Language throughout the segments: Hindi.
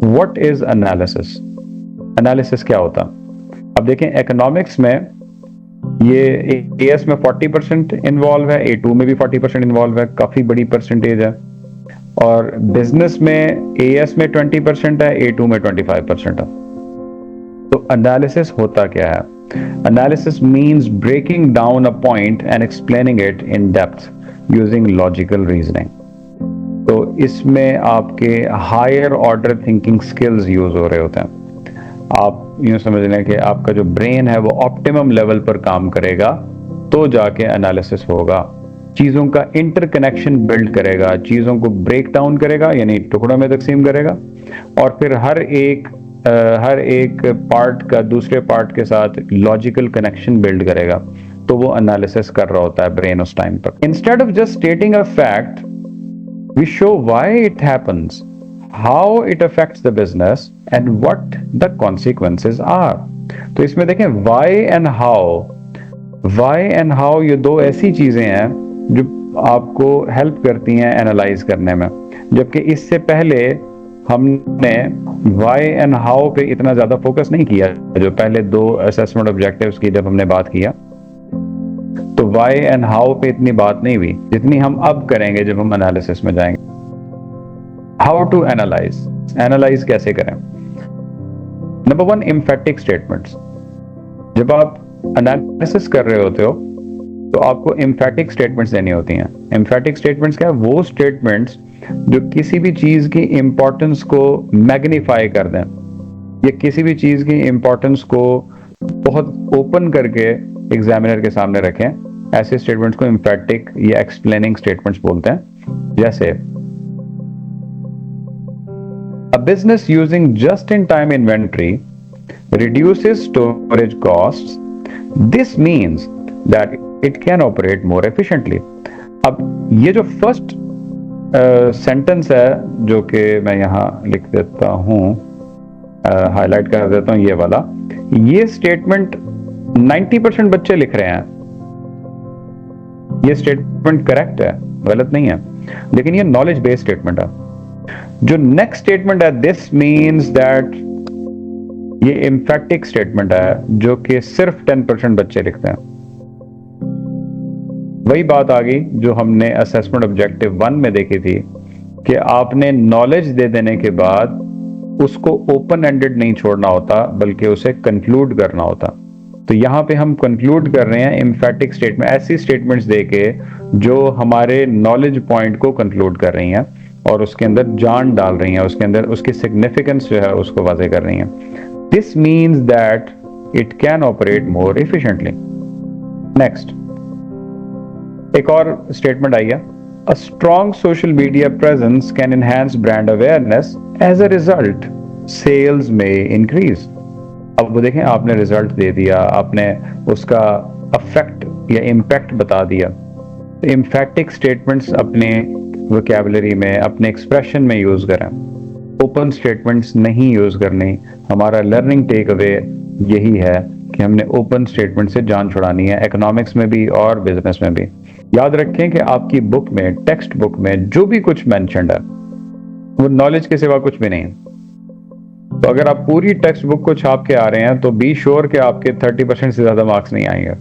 What is analysis? एनालिसिस क्या होता? अब देखें, इकोनॉमिक्स में ये एएस में 40% इन्वॉल्व है, ए2 में भी 40% इन्वॉल्व है, काफी बड़ी परसेंटेज है। और बिजनेस में एएस में 20% है, ए2 में 25% है। तो एनालिसिस होता क्या है? Analysis means breaking down a point and explaining it in depth using logical reasoning. तो इसमें आपके higher order thinking skills use हो रहे होते हैं। आप यूं समझ लें कि आपका जो ब्रेन है वो ऑप्टिमम लेवल पर काम करेगा तो जाके एनालिसिस होगा। चीजों का इंटरकनेक्शन बिल्ड करेगा, चीजों को ब्रेक डाउन करेगा यानी टुकड़ों में तकसीम करेगा, और फिर हर एक पार्ट का दूसरे पार्ट के साथ लॉजिकल कनेक्शन बिल्ड करेगा। तो वो एनालिसिस कर रहा होता है ब्रेन उस टाइम पर। Instead of just stating a fact, we show why it happens, how it affects the business and what the consequences are। तो इसमें देखें why and how ये दो ऐसी चीजें हैं जो आपको हेल्प करती हैं एनालाइज करने में, जबकि इससे पहले हमने why and how पे इतना ज्यादा फोकस नहीं किया जो पहले दो असेसमेंट ऑब्जेक्टिव्स की जब हमने बात किया। तो वाई एंड हाउ पे इतनी बात नहीं हुई जितनी हम अब करेंगे जब हम एनालिसिस में जाएंगे। हाउ टू एनालाइज कैसे करें? Number 1, emphatic statements. जब आप एनालिसिस कर रहे होते हो तो आपको एम्फेटिक स्टेटमेंट्स देनी होती हैं। एम्फेटिक स्टेटमेंट्स क्या है? वो स्टेटमेंट्स जो किसी भी चीज की इंपॉर्टेंस को मैग्नीफाई कर दें या किसी भी चीज की इंपॉर्टेंस को बहुत ओपन करके एग्जामिनर के सामने रखें। ऐसे स्टेटमेंट्स को एम्फेटिक या एक्सप्लेनिंग स्टेटमेंट्स बोलते हैं। जैसे a business using just in time inventory reduces storage costs. This means that it can operate more efficiently. अब ये जो फर्स्ट सेंटेंस है जो कि मैं यहाँ लिख देता हूँ, हाईलाइट कर देता हूँ, ये वाला, ये स्टेटमेंट 90% बच्चे लिख रहे हैं। ये स्टेटमेंट करेक्ट है, गलत नहीं है, लेकिन ये नॉलेज बेस्ड स्टेटमेंट है। जो नेक्स्ट स्टेटमेंट है, दिस मीन्स दैट, ये एम्फेटिक स्टेटमेंट है जो कि सिर्फ 10% बच्चे लिखते हैं। वही बात आ गई जो हमने असेसमेंट ऑब्जेक्टिव 1 में देखी थी कि आपने नॉलेज दे देने के बाद उसको ओपन एंडेड नहीं छोड़ना होता बल्कि उसे कंक्लूड करना होता। तो यहां पे हम कंक्लूड कर रहे हैं एम्फेटिक स्टेटमेंट, ऐसी स्टेटमेंट्स देके जो हमारे नॉलेज पॉइंट को कंक्लूड कर रही हैं और उसके अंदर जान डाल रही हैं, उसके अंदर उसकी सिग्निफिकेंस जो है उसको वाज़ेह कर रही हैं। This means that it can operate more efficiently. Next एक और स्टेटमेंट आई है, a strong social media presence can enhance brand awareness, as a result sales में इंक्रीज। अब वो देखें, आपने रिजल्ट दे दिया, आपने उसका अफेक्ट या इम्पैक्ट बता दिया। तो एम्फेटिक स्टेटमेंट्स अपने वोकैबुलरी में, अपने एक्सप्रेशन में यूज करें, ओपन स्टेटमेंट्स नहीं यूज करनी। हमारा लर्निंग टेक अवे यही है कि हमने ओपन स्टेटमेंट से जान छुड़ानी है, इकोनॉमिक्स में भी और बिजनेस में भी। याद रखें कि आपकी बुक में, टेक्स्ट बुक में जो भी कुछ मेंशन्ड है वो नॉलेज के सिवा कुछ भी नहीं है। तो अगर आप पूरी टेक्स्ट बुक को छाप के आ रहे हैं तो बी श्योर कि आपके 30% से ज्यादा मार्क्स नहीं आएंगे।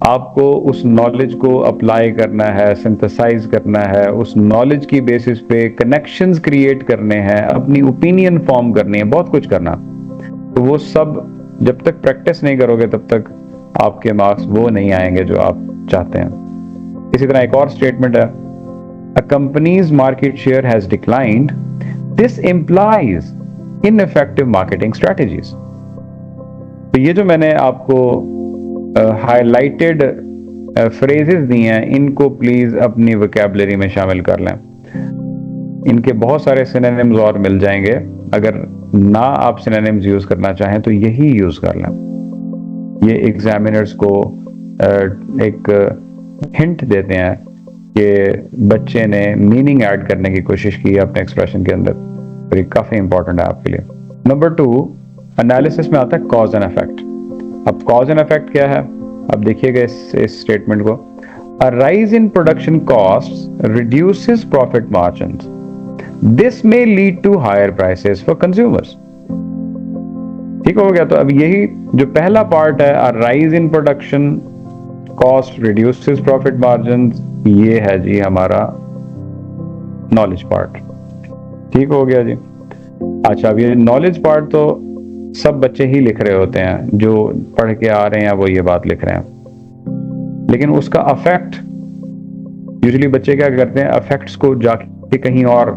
आपको उस नॉलेज को अप्लाई करना है, सिंथेसाइज करना है, उस नॉलेज की बेसिस पे कनेक्शंस क्रिएट करने हैं, अपनी ओपिनियन फॉर्म करनी है, बहुत कुछ करना। तो वो सब जब तक प्रैक्टिस नहीं करोगे तब तक आपके मार्क्स वो नहीं आएंगे जो आप चाहते हैं। इसी तरह एक और स्टेटमेंट है, a company's market share has declined, this implies ineffective marketing strategies. तो ये जो मैंने आपको हाईलाइटेड फ्रेजेस दी हैं, इनको प्लीज अपनी वोकैबुलरी में शामिल कर लें। इनके बहुत सारे सिनोनिम्स और मिल जाएंगे, अगर ना आप सिनोनिम्स यूज करना चाहें तो यही यूज कर लें। ये एग्जामिनर्स को एक हिंट देते हैं कि बच्चे ने मीनिंग ऐड करने की कोशिश की अपने एक्सप्रेशन के अंदर, और ये काफी इंपॉर्टेंट है आपके लिए। नंबर 2, एनालिसिस में आता है कॉज एंड इफेक्ट। अब कॉज एंड इफेक्ट क्या है? अब देखिएगा इस स्टेटमेंट को, a rise in production costs reduces profit margins. This may lead to higher prices for consumers. ठीक हो गया। तो अब यही जो पहला पार्ट है, rise in production cost reduces profit margin, ये है जी हमारा नॉलेज पार्ट। ठीक हो गया जी। अच्छा, अब ये नॉलेज पार्ट तो सब बच्चे ही लिख रहे होते हैं, जो पढ़ के आ रहे हैं वो ये बात लिख रहे हैं, लेकिन उसका अफेक्ट यूजुअली बच्चे क्या करते हैं, अफेक्ट्स को जाके कहीं और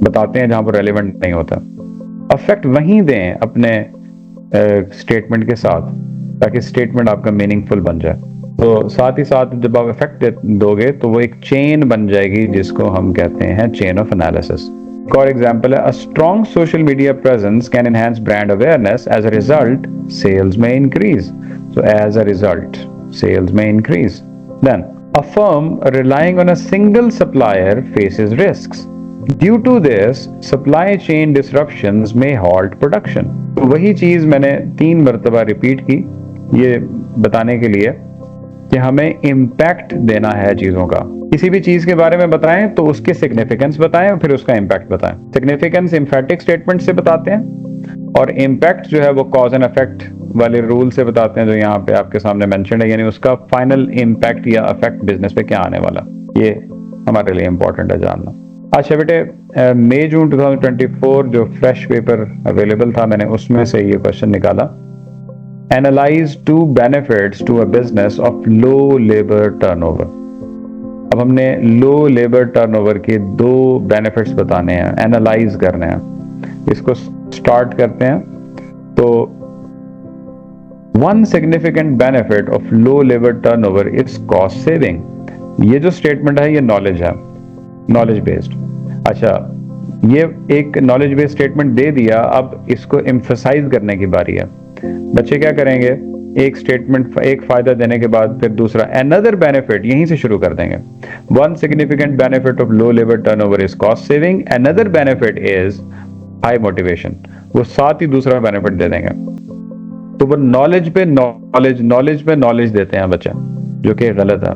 बताते हैं जहां पर रेलेवेंट नहीं होता। अफेक्ट वहीं दें अपने स्टेटमेंट के साथ, ताकि स्टेटमेंट आपका मीनिंगफुल बन जाए। तो साथ ही साथ जब आप इफेक्ट दोगे तो वो एक चेन बन जाएगी, जिसको हम कहते हैं चेन ऑफ एनालिसिस। एक और एग्जांपल है, a strong social media presence can enhance brand awareness, as a result sales में increase. So as a result sales में increase. Then a firm relying on a single supplier faces risks. Due to this, supply chain disruptions may halt production. तो वही चीज मैंने 3 मरतबा रिपीट की, ये बताने के लिए कि हमें इम्पैक्ट देना है चीजों का। किसी भी चीज के बारे में बताएं तो उसके सिग्निफिकेंस बताएं और फिर उसका इम्पैक्ट बताएं। सिग्निफिकेंस एम्फेटिक स्टेटमेंट से बताते हैं, और इम्पैक्ट जो है वो कॉज एंड इफेक्ट वाले रूल से बताते हैं, जो यहाँ पे आपके सामने मेंशन है, यानी उसका फाइनल इम्पैक्ट या इफेक्ट बिजनेस पे क्या आने वाला। ये हमारे लिए इंपॉर्टेंट है जानना। अच्छा बेटे, मई जून 2024 जो फ्रेश पेपर अवेलेबल था, मैंने उसमें से ये क्वेश्चन निकाला, analyse 2 benefits to a business of low labour turnover. अब हमने लो लेबर टर्नओवर के 2 बेनिफिट्स बताने हैं, एनालाइज करने हैं। इसको स्टार्ट करते हैं। तो one significant benefit of low labour turnover is cost saving. ये जो स्टेटमेंट है ये नॉलेज है, नॉलेज बेस्ड। अच्छा, ये एक नॉलेज बेस्ड स्टेटमेंट दे दिया, अब इसको एम्फसाइज करने की बारी है। बच्चे क्या करेंगे, एक स्टेटमेंट, एक फायदा देने के बाद फिर दूसरा अनदर बेनिफिट यहीं से शुरू कर देंगे। One significant benefit of low labour turnover is cost saving, another benefit is high motivation. वो साथ ही दूसरा बेनिफिट दे देंगे। तो वो नॉलेज पे नॉलेज देते हैं बच्चे, जो कि गलत है।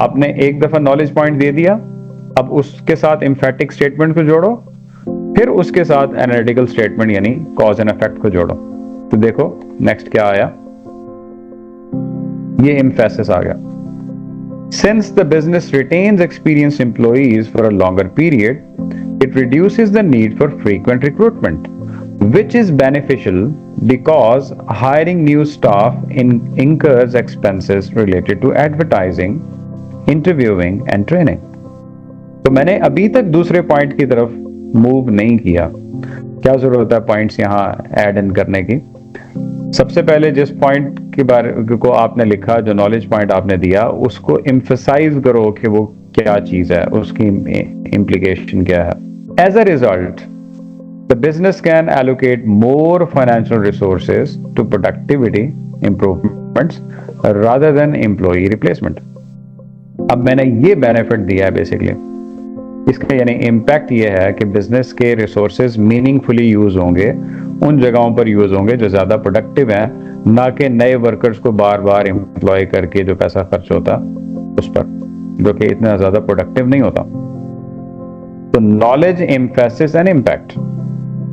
आपने एक दफा नॉलेज पॉइंट दे दिया, अब उसके साथ एम्फेटिक स्टेटमेंट को जोड़ो, फिर उसके साथ एनालिटिकल स्टेटमेंट यानी कॉज एंड इफेक्ट को जोड़ो। तो देखो नेक्स्ट क्या आया, ये एम्फेसिस आ गया। Since the business retains experienced employees for a longer period, it reduces the need for frequent recruitment, which is beneficial because hiring new staff incurs expenses related to advertising, interviewing and training. तो मैंने अभी तक दूसरे पॉइंट की तरफ मूव नहीं किया। क्या जरूरत है पॉइंट्स यहाँ ऐड इन करने की? सबसे पहले जिस पॉइंट के बारे को आपने लिखा, जो नॉलेज पॉइंट आपने दिया, उसको एम्फसाइज करो कि वो क्या चीज है, उसकी इम्प्लीकेशन क्या है। As a result, the business can allocate more financial resources to productivity improvements rather than employ replacement. अब मैंने ये बेनिफिट दिया है बेसिकली, इसका यानी इम्पैक्ट ये है कि बिजनेस के रिसोर्सेज मीनिंगफुली यूज होंगे, उन जगहों पर यूज होंगे जो ज्यादा प्रोडक्टिव हैं, ना कि नए वर्कर्स को बार बार एम्प्लॉय करके जो पैसा खर्च होता उस पर, जो कि इतना ज्यादा प्रोडक्टिव नहीं होता। तो नॉलेज, एम्फेसिस एंड इम्पैक्ट।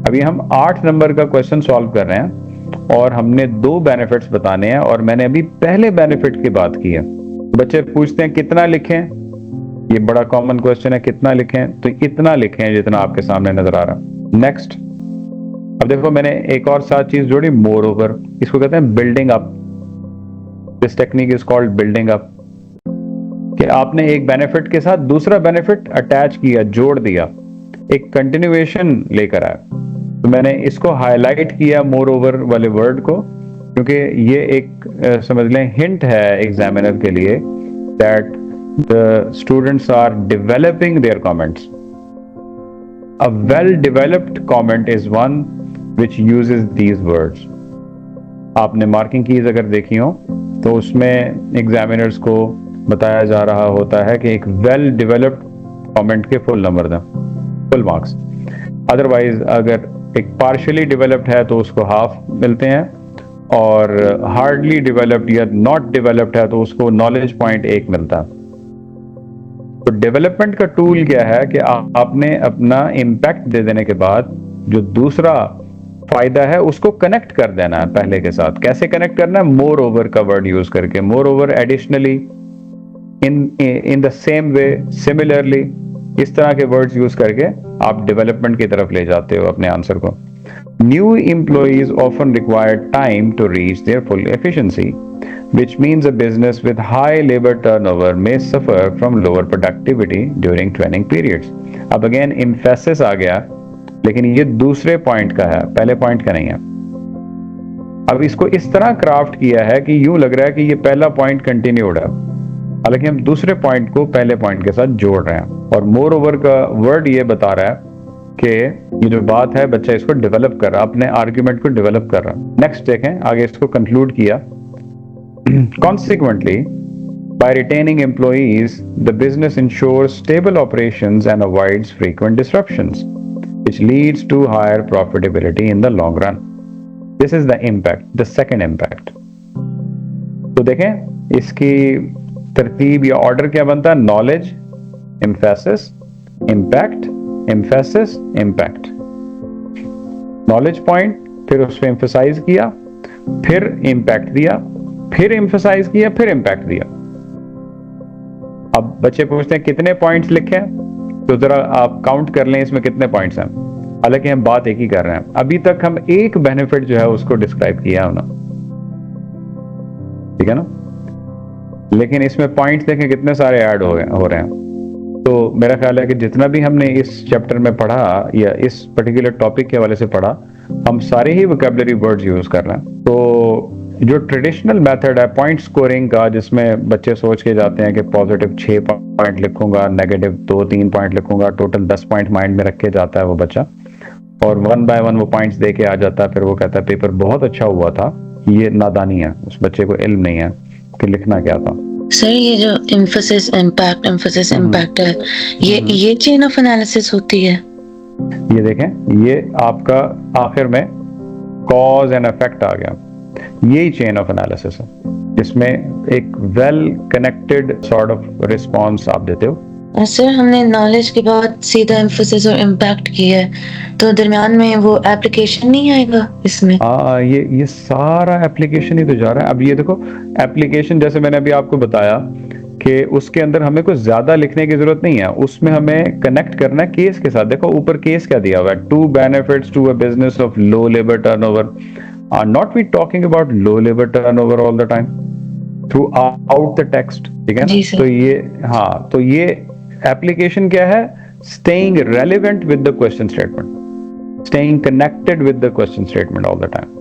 अभी हम 8 नंबर का क्वेश्चन सॉल्व कर रहे हैं और हमने 2 बेनिफिट्स बताने हैं, और मैंने अभी पहले बेनिफिट की बात की है। बच्चे पूछते हैं कितना लिखें, ये बड़ा कॉमन क्वेश्चन है, कितना लिखें? तो इतना लिखें जितना आपके सामने नजर आ रहा। नेक्स्ट, अब देखो मैंने एक और साथ चीज जोड़ी, मोर ओवर। इसको कहते हैं building up. This technique is called building up, कि आपने एक बेनिफिट के साथ दूसरा बेनिफिट अटैच किया, जोड़ दिया, एक कंटिन्यूएशन लेकर आया। तो मैंने इसको हाईलाइट किया मोर ओवर वाले वर्ड को, क्योंकि ये एक समझ लें हिंट है एग्जामिनर के लिए, that the students are developing their comments. A well-developed comment is one which uses these words. आपने मार्किंग कीज अगर देखी हो तो उसमें एग्जामिनर्स को बताया जा रहा होता है कि एक वेल डेवलप्ड कमेंट के फुल नंबर दें, फुल मार्क्स। अदरवाइज अगर एक पार्शियली डेवलप्ड है तो उसको हाफ मिलते हैं, और हार्डली डेवलप्ड या नॉट डेवलप्ड है तो उसको नॉलेज पॉइंट 1 मिलता है। तो डेवलपमेंट का टूल क्या है कि आपने अपना इम्पैक्ट दे देने के बाद जो दूसरा फायदा है उसको कनेक्ट कर देना है पहले के साथ। कैसे कनेक्ट करना है? मोर ओवर का वर्ड यूज करके, more over, additionally, in the same way, similarly, इस तरह के वर्ड्स यूज करके आप डेवलपमेंट की तरफ ले जाते हो अपने आंसर को। New employees often require time to reach their full efficiency, which means a business with high labor turnover may suffer from lower productivity during training periods. अब अगेन emphasis आ गया, लेकिन ये दूसरे पॉइंट का है, पहले पॉइंट का नहीं है। अब इसको इस तरह क्राफ्ट किया है कि यूं लग रहा है कि ये पहला पॉइंट कंटिन्यूड है, हालांकि हम दूसरे पॉइंट को पहले पॉइंट के साथ जोड़ रहे हैं। और मोर ओवर का वर्ड ये बता रहा है कि ये जो बात है बच्चा इसको डेवलप कर रहा है, अपने आर्ग्यूमेंट को डेवलप कर रहा है। नेक्स्ट देखें, आगे इसको कंक्लूड किया। Consequently, by retaining employees, the business ensures stable operations and avoids frequent disruptions, which leads to higher profitability in the long run. This is the impact, the second impact. तो देखें इसकी तरतीब या ऑर्डर क्या बनता है? Knowledge, emphasis, impact, emphasis, impact. Knowledge point, फिर उस पर एम्फेसाइज किया, फिर इम्पैक्ट दिया, फिर एम्फसाइज किया, फिर इम्पैक्ट दिया। अब बच्चे पूछते हैं कितने पॉइंट्स लिखे हैं, तो जरा आप काउंट कर लें इसमें कितने पॉइंट्स हैं। हालांकि हम बात एक ही कर रहे हैं, अभी तक हम एक बेनिफिट जो है उसको डिस्क्राइब किया है ना, ठीक है ना, लेकिन इसमें पॉइंट्स देखें कितने सारे ऐड हो रहे हैं। तो मेरा ख्याल है कि जितना भी हमने इस चैप्टर में पढ़ा या इस पर्टिकुलर टॉपिक के हवाले से पढ़ा, हम सारे ही वोकैबुलरी वर्ड्स यूज कर रहे हैं। तो जो ट्रेडिशनल मेथड है पॉइंट स्कोरिंग का, जिसमें बच्चे सोच के जाते हैं कि पॉजिटिव 6 पॉइंट लिखूंगा, नेगेटिव 2-3 पॉइंट लिखूंगा, टोटल 10 पॉइंट माइंड में रख के जाता है वो बच्चा, और 1 बाय 1 वो पॉइंट्स दे के आ जाता है। फिर वो कहता है पेपर बहुत अच्छा हुआ था। ये नादानी है, उस बच्चे को इल्म नहीं है कि लिखना क्या था। सर ये जो एम्फेसिस इम्पैक्ट है, ये चेन ऑफ एनालिसिस होती है। ये देखें, ये आपका आखिर में कॉज एंड इफेक्ट आ गया, यही चेन ऑफ एनालिसिस है, जिसमें एक well connected sort of response आप देते हो। सर हमने नॉलेज के बाद सीधा एम्फेसिस और इम्पैक्ट किया है, तो दरमियान में वो एप्लीकेशन नहीं आएगा इसमें? ये सारा एप्लीकेशन ही तो जा रहा है। अब ये देखो एप्लीकेशन, जैसे मैंने अभी आपको बताया कि उसके अंदर हमें कुछ ज्यादा लिखने की जरूरत नहीं है, उसमें हमें कनेक्ट करना है केस के साथ। देखो ऊपर केस क्या दिया हुआ है, 2 benefits to a business of low labour turnover. Not we talking about low labour turnover all the time throughout the text, ठीक है ना। तो ये, हाँ, तो ये एप्लीकेशन क्या है? Staying relevant with the question statement, staying connected with the question statement all the time.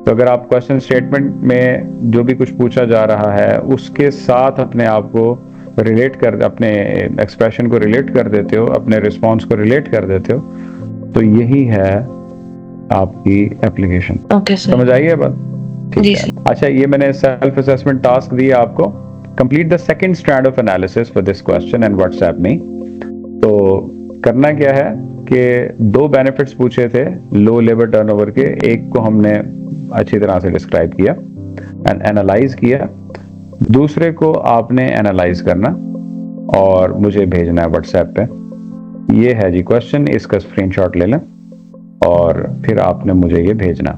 तो अगर आप क्वेश्चन स्टेटमेंट में जो भी कुछ पूछा जा रहा है उसके साथ अपने आप को रिलेट कर, अपने एक्सप्रेशन को रिलेट कर देते हो, अपने रिस्पॉन्स को रिलेट कर देते हो, तो यही है आपकी एप्लीकेशन। ओके सर, समझ आई है बात? ठीक है। अच्छा, ये मैंने सेल्फ असेसमेंट टास्क दिया आपको। Complete the second strand of analysis for this question and WhatsApp me. तो करना क्या है कि 2 बेनिफिट्स पूछे थे लो लेबर टर्नओवर के, एक को हमने अच्छी तरह से डिस्क्राइब किया एंड एनालाइज किया, दूसरे को आपने एनालाइज करना और मुझे भेजना है व्हाट्सएप पे। ये है जी क्वेश्चन, इसका स्क्रीनशॉट ले लें और फिर आपने मुझे ये भेजना।